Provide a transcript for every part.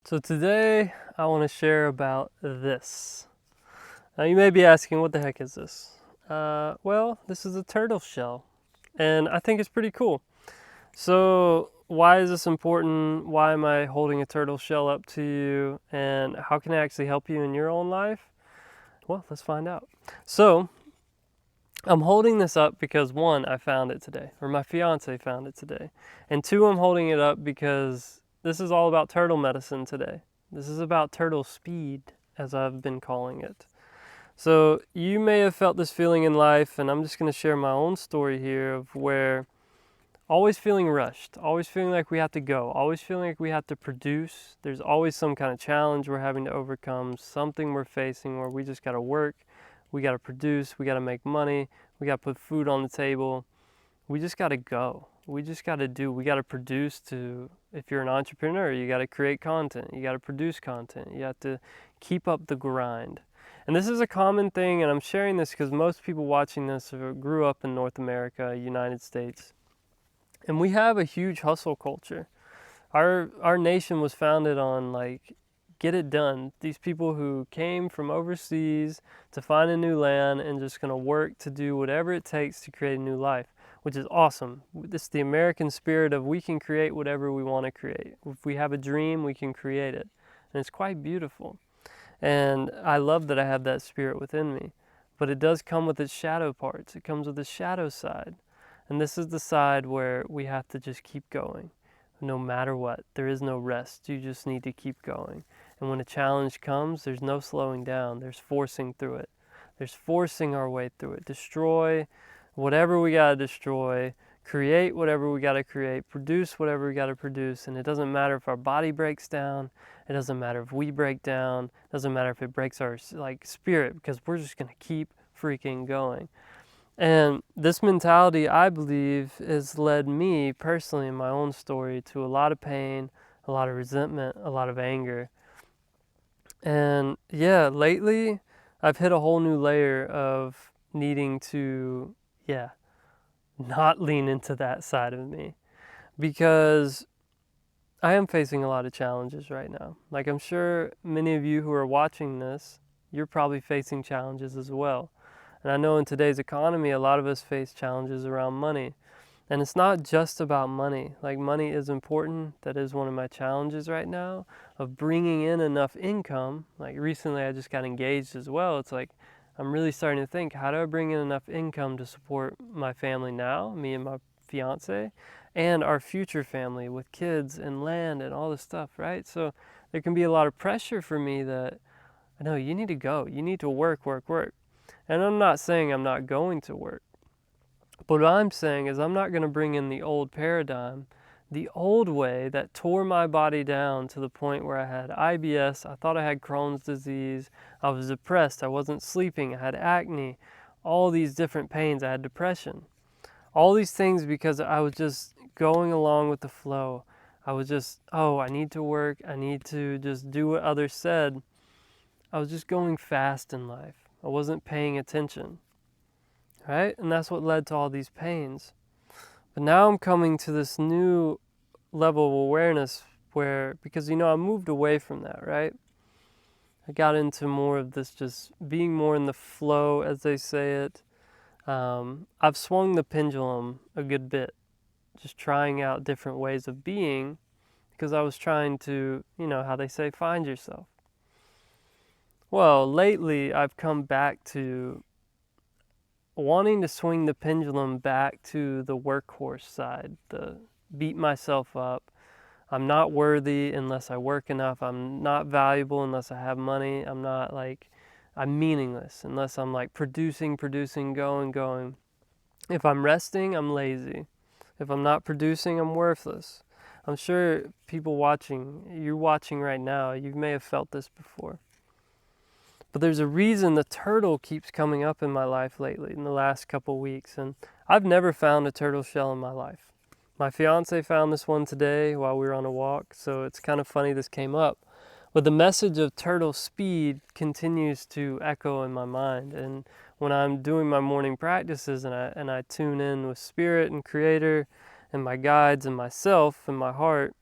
So today I want to share about this. Now you may be asking, what the heck is this? Well, this is a turtle shell, and I think it's pretty cool. So why is this important? Why am I holding a turtle shell up to you? And how can it actually help you in your own life? Well, let's find out. So I'm holding this up because one, I found it today, or my fiance found it today. And two, I'm holding it up because this is all about turtle medicine today. This is about turtle speed, as I've been calling it. So you may have felt this feeling in life, and I'm just going to share my own story here of where always feeling rushed, always feeling like we have to go, always feeling like we have to produce. There's always some kind of challenge we're having to overcome, something we're facing where we just got to work, we got to produce, we got to make money, we got to put food on the table. We just got to go. We just got to do. We got to produce to, if you're an entrepreneur, you got to create content, you got to produce content, you have to keep up the grind. And this is a common thing, and I'm sharing this because most people watching this grew up in North America, United States. And we have a huge hustle culture. Our nation was founded on like get it done. These people who came from overseas to find a new land and just going to work to do whatever it takes to create a new life, which is awesome. It's the American spirit of we can create whatever we want to create. If we have a dream, we can create it. And it's quite beautiful. And I love that I have that spirit within me. But it does come with its shadow parts. It comes with the shadow side. And this is the side where we have to just keep going. No matter what, there is no rest. You just need to keep going. And when a challenge comes, there's no slowing down. There's forcing through it. There's forcing our way through it. Destroy whatever we got to destroy. Create whatever we got to create. Produce whatever we got to produce. And it doesn't matter if our body breaks down. It doesn't matter if we break down. It doesn't matter if it breaks our spirit, because we're just going to keep freaking going. And this mentality, I believe, has led me personally in my own story to a lot of pain, a lot of resentment, a lot of anger. And yeah, lately I've hit a whole new layer of needing to, not lean into that side of me, because I am facing a lot of challenges right now. Like I'm sure many of you who are watching this, you're probably facing challenges as well. And I know in today's economy, a lot of us face challenges around money. And it's not just about money. Like money is important. That is one of my challenges right now of bringing in enough income. Like recently I just got engaged as well. It's like I'm really starting to think, how do I bring in enough income to support my family now, me and my fiance, and our future family with kids and land and all this stuff, right? So there can be a lot of pressure for me that I know you need to go. You need to work, work, work. And I'm not saying I'm not going to work. But what I'm saying is I'm not going to bring in the old paradigm, the old way that tore my body down to the point where I had IBS, I thought I had Crohn's disease, I was depressed, I wasn't sleeping, I had acne, all these different pains, I had depression. All these things because I was just going along with the flow. I was just, I need to work, I need to just do what others said. I was just going fast in life. I wasn't paying attention, right? And that's what led to all these pains. But now I'm coming to this new level of awareness where, because I moved away from that, right? I got into more of this just being more in the flow, as they say it. I've swung the pendulum a good bit, just trying out different ways of being, because I was trying to, how they say, find yourself. Well, lately I've come back to wanting to swing the pendulum back to the workhorse side, the beat myself up. I'm not worthy unless I work enough. I'm not valuable unless I have money. I'm meaningless unless I'm like producing, going. If I'm resting, I'm lazy. If I'm not producing, I'm worthless. I'm sure people you're watching right now, you may have felt this before. But there's a reason the turtle keeps coming up in my life lately in the last couple weeks, and I've never found a turtle shell in my life. My fiance found this one today while we were on a walk, so it's kind of funny this came up. But the message of turtle speed continues to echo in my mind, and when I'm doing my morning practices and I tune in with spirit and creator and my guides and myself and my heart,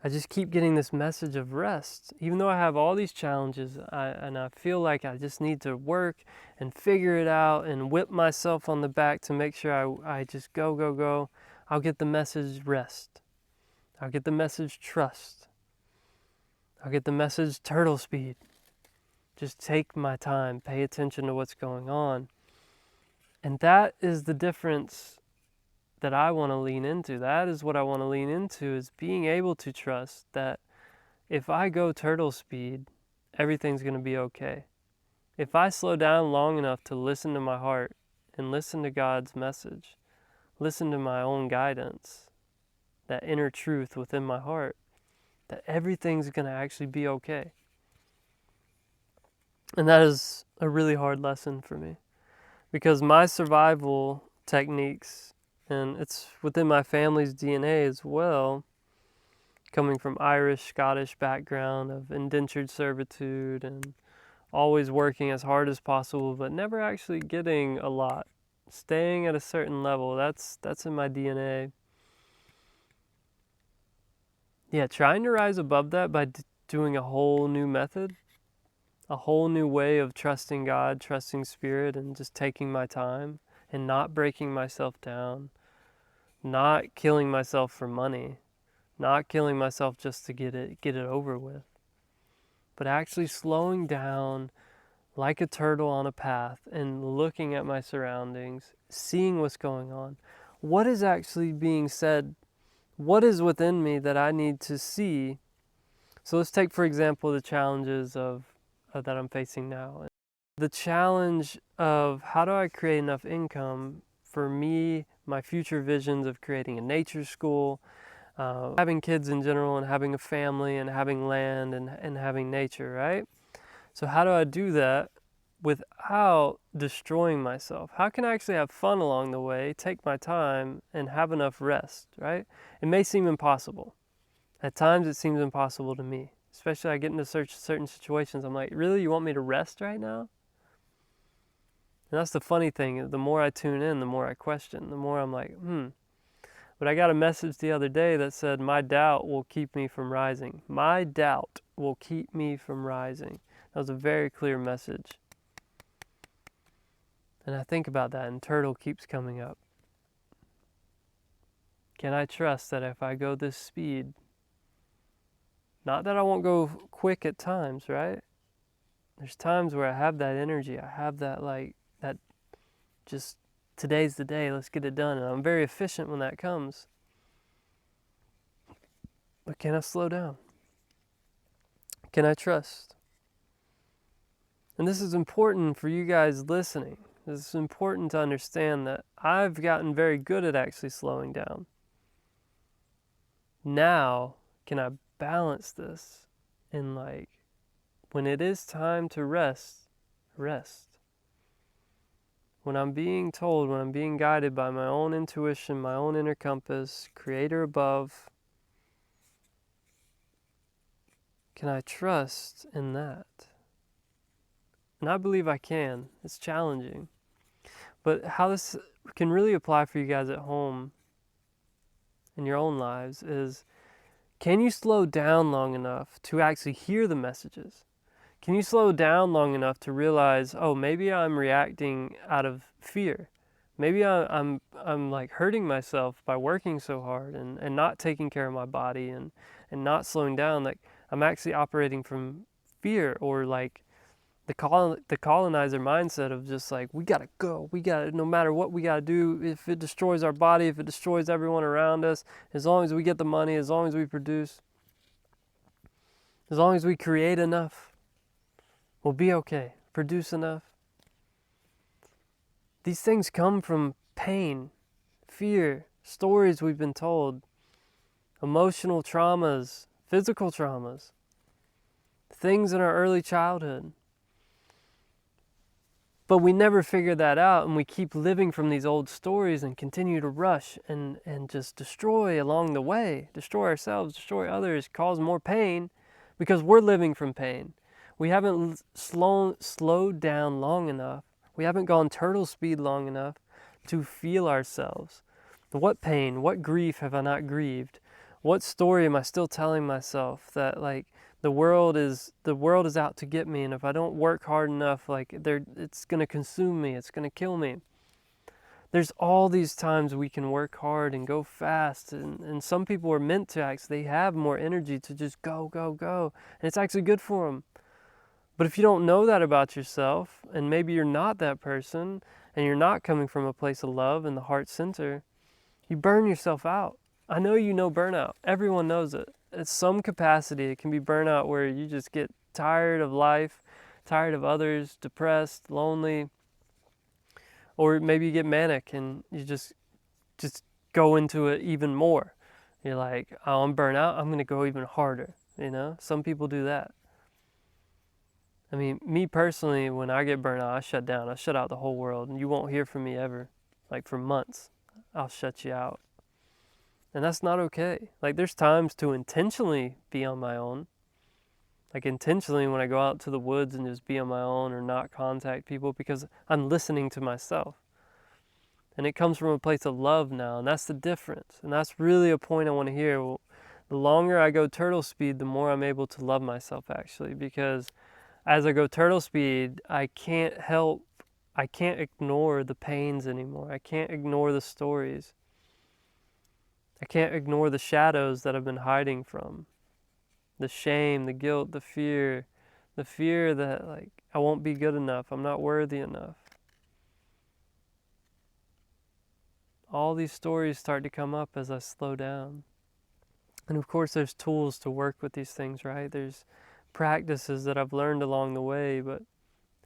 I just keep getting this message of rest. Even though I have all these challenges, I feel like I just need to work and figure it out and whip myself on the back to make sure I just go, go, go. I'll get the message rest. I'll get the message trust. I'll get the message turtle speed. Just take my time, pay attention to what's going on. And that is the difference that I want to lean into. That is what I want to lean into, is being able to trust that if I go turtle speed, everything's going to be okay. If I slow down long enough to listen to my heart and listen to God's message, listen to my own guidance, that inner truth within my heart, that everything's going to actually be okay. And that is a really hard lesson for me, because my survival techniques, and it's within my family's DNA as well, coming from Irish, Scottish background of indentured servitude and always working as hard as possible, but never actually getting a lot, staying at a certain level. That's in my DNA. Yeah, trying to rise above that by doing a whole new method, a whole new way of trusting God, trusting Spirit, and just taking my time and not breaking myself down, not killing myself for money, not killing myself just to get it over with, but actually slowing down like a turtle on a path and looking at my surroundings, seeing what's going on. What is actually being said? What is within me that I need to see? So let's take, for example, the challenges that I'm facing now. The challenge of how do I create enough income for me, my future visions of creating a nature school, having kids in general, and having a family, and having land, and having nature, right? So how do I do that without destroying myself? How can I actually have fun along the way, take my time, and have enough rest, right? It may seem impossible. At times it seems impossible to me. Especially I get into certain situations, I'm like, really, you want me to rest right now? And that's the funny thing, the more I tune in, the more I question, the more I'm like, But I got a message the other day that said, my doubt will keep me from rising. My doubt will keep me from rising. That was a very clear message. And I think about that, and turtle keeps coming up. Can I trust that if I go this speed, not that I won't go quick at times, right? There's times where I have that energy, I have that just today's the day, let's get it done. And I'm very efficient when that comes. But can I slow down? Can I trust? And this is important for you guys listening. This is important to understand that I've gotten very good at actually slowing down. Now, can I balance this in when it is time to rest, rest. When I'm being told, when I'm being guided by my own intuition, my own inner compass, Creator above, can I trust in that? And I believe I can. It's challenging. But how this can really apply for you guys at home in your own lives is, can you slow down long enough to actually hear the messages? Can you slow down long enough to realize, oh, maybe I'm reacting out of fear. Maybe I'm hurting myself by working so hard and not taking care of my body and not slowing down. Like, I'm actually operating from fear, or the colonizer mindset of just we gotta go, no matter what we gotta do, if it destroys our body, if it destroys everyone around us, as long as we get the money, as long as we produce, as long as we create enough, we'll be okay. Produce enough. These things come from pain, fear, stories we've been told, emotional traumas, physical traumas, things in our early childhood. But we never figure that out, and we keep living from these old stories and continue to rush and just destroy along the way, destroy ourselves, destroy others, cause more pain because we're living from pain. We haven't slowed down long enough. We haven't gone turtle speed long enough to feel ourselves. What pain, what grief have I not grieved? What story am I still telling myself that like the world is out to get me, and if I don't work hard enough, like it's gonna consume me, it's gonna kill me. There's all these times we can work hard and go fast, and some people are meant to actually, they have more energy to just go, go, go, and it's actually good for them. But if you don't know that about yourself, and maybe you're not that person, and you're not coming from a place of love in the heart center, you burn yourself out. I know you know burnout. Everyone knows it. At some capacity, it can be burnout where you just get tired of life, tired of others, depressed, lonely, or maybe you get manic and you just go into it even more. You're like, oh, I'm burnt out, I'm going to go even harder. Some people do that. I mean, me personally, when I get burnt out, I shut down. I shut out the whole world, and you won't hear from me ever. Like for months, I'll shut you out. And that's not okay. Like there's times to intentionally be on my own. Like intentionally when I go out to the woods and just be on my own or not contact people because I'm listening to myself. And it comes from a place of love now, and that's the difference. And that's really a point I want to hear. Well, the longer I go turtle speed, the more I'm able to love myself actually, because as I go turtle speed, I can't ignore the pains anymore. I can't ignore the stories. I can't ignore the shadows that I've been hiding from. The shame, the guilt, the fear that like I won't be good enough, I'm not worthy enough. All these stories start to come up as I slow down. And of course there's tools to work with these things, right? There's practices that I've learned along the way, but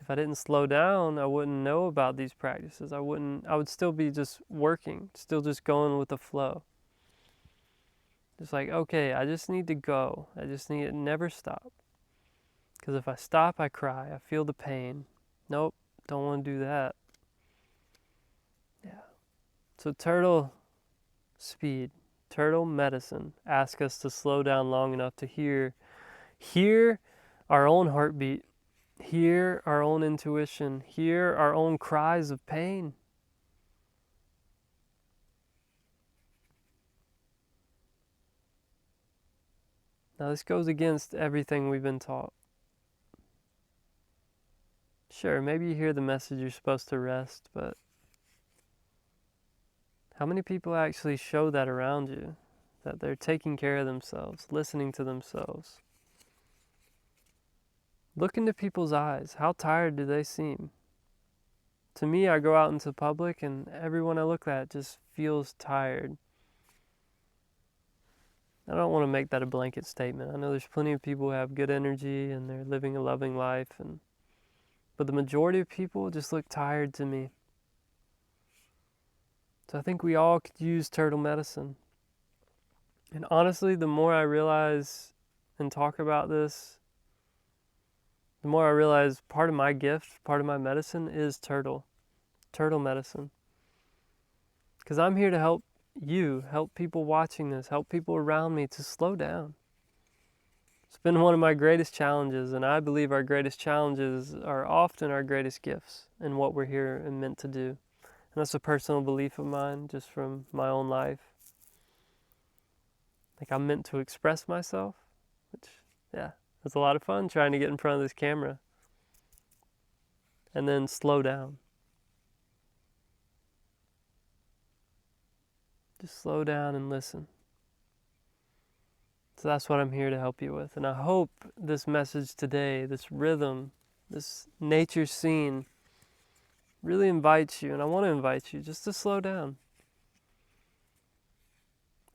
if I didn't slow down, I wouldn't know about these practices. I would still be just working, still just going with the flow. It's like, okay, I just need to go. I just need to never stop. Because if I stop, I cry. I feel the pain. Nope, don't want to do that. Yeah. So turtle speed, turtle medicine, ask us to slow down long enough to hear our own heartbeat, hear our own intuition, hear our own cries of pain. Now this goes against everything we've been taught. Sure, maybe you hear the message you're supposed to rest, but how many people actually show that around you? That they're taking care of themselves, listening to themselves. Look into people's eyes. How tired do they seem? To me, I go out into public and everyone I look at just feels tired. I don't want to make that a blanket statement. I know there's plenty of people who have good energy and they're living a loving life, but the majority of people just look tired to me. So I think we all could use turtle medicine. And honestly, the more I realize and talk about this, the more I realize part of my gift, part of my medicine is turtle medicine. Because I'm here to help you, help people watching this, help people around me to slow down. It's been one of my greatest challenges, and I believe our greatest challenges are often our greatest gifts in what we're here and meant to do. And that's a personal belief of mine, just from my own life. Like I'm meant to express myself, which, yeah, it's a lot of fun trying to get in front of this camera. And then slow down. Just slow down and listen. So that's what I'm here to help you with. And I hope this message today, this rhythm, this nature scene really invites you, and I want to invite you just to slow down.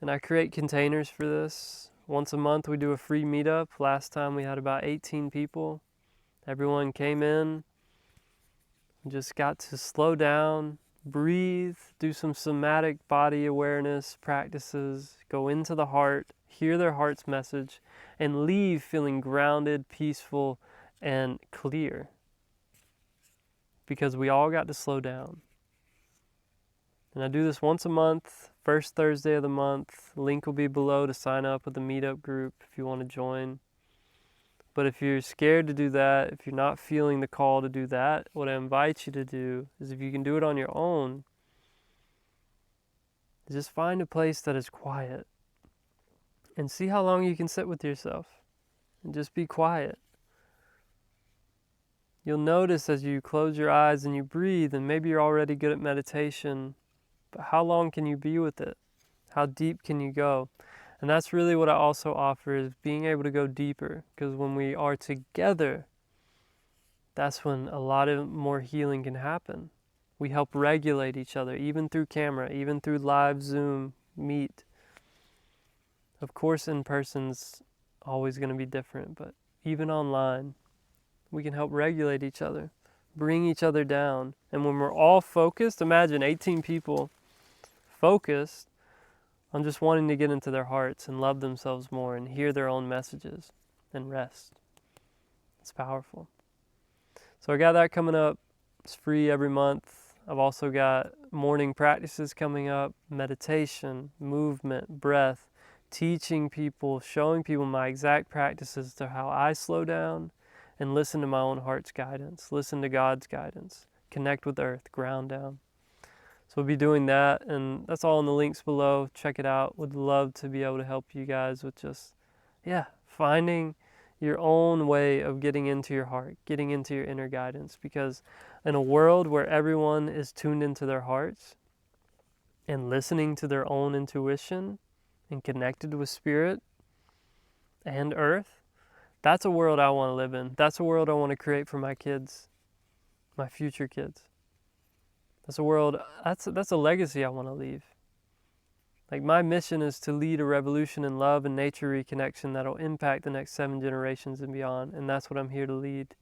And I create containers for this. Once a month we do a free meetup. Last time we had about 18 people. Everyone came in and just got to slow down, breathe, do some somatic body awareness practices, go into the heart, hear their heart's message, and leave feeling grounded, peaceful, and clear. Because we all got to slow down. And I do this once a month, first Thursday of the month. Link will be below to sign up with the Meetup group if you want to join. But if you're scared to do that, if you're not feeling the call to do that, what I invite you to do is, if you can do it on your own, just find a place that is quiet. and see how long you can sit with yourself and just be quiet. You'll notice as you close your eyes and you breathe, and maybe you're already good at meditation, but how long can you be with it? How deep can you go? And that's really what I also offer, is being able to go deeper, because when we are together, that's when a lot of more healing can happen. We help regulate each other, even through camera, even through live Zoom meet. Of course, in person's always going to be different, but even online, we can help regulate each other, bring each other down. And when we're all focused, imagine 18 people focused on just wanting to get into their hearts and love themselves more and hear their own messages and rest. It's powerful. So I got that coming up. It's free every month. I've also got morning practices coming up, meditation, movement, breath, teaching people, showing people my exact practices to how I slow down and listen to my own heart's guidance, listen to God's guidance, connect with earth, ground down. So we'll be doing that, and that's all in the links below. Check it out. Would love to be able to help you guys with just, finding your own way of getting into your heart, getting into your inner guidance. Because in a world where everyone is tuned into their hearts and listening to their own intuition and connected with spirit and earth, that's a world I want to live in. That's a world I want to create for my kids, my future kids. That's a world, that's a legacy I want to leave. Like, my mission is to lead a revolution in love and nature reconnection that'll impact the next 7 generations and beyond. And that's what I'm here to lead.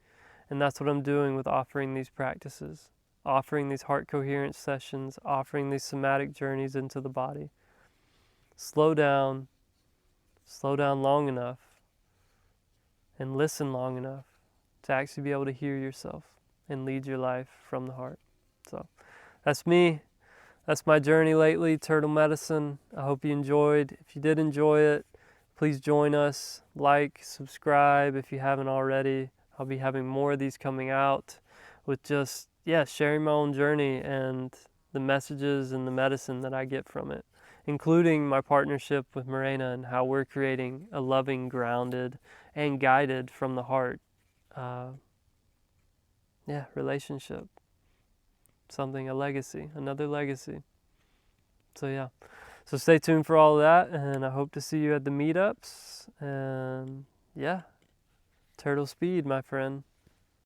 And that's what I'm doing with offering these practices, offering these heart coherence sessions, offering these somatic journeys into the body. Slow down long enough, and listen long enough to actually be able to hear yourself and lead your life from the heart. So that's me. That's my journey lately, turtle medicine. I hope you enjoyed. If you did enjoy it, please join us. Like, subscribe if you haven't already. I'll be having more of these coming out with just, sharing my own journey and the messages and the medicine that I get from it, including my partnership with Morena and how we're creating a loving, grounded, and guided from the heart relationship. A legacy, another legacy. So so stay tuned for all of that, and I hope to see you at the meetups. And turtle speed, my friend.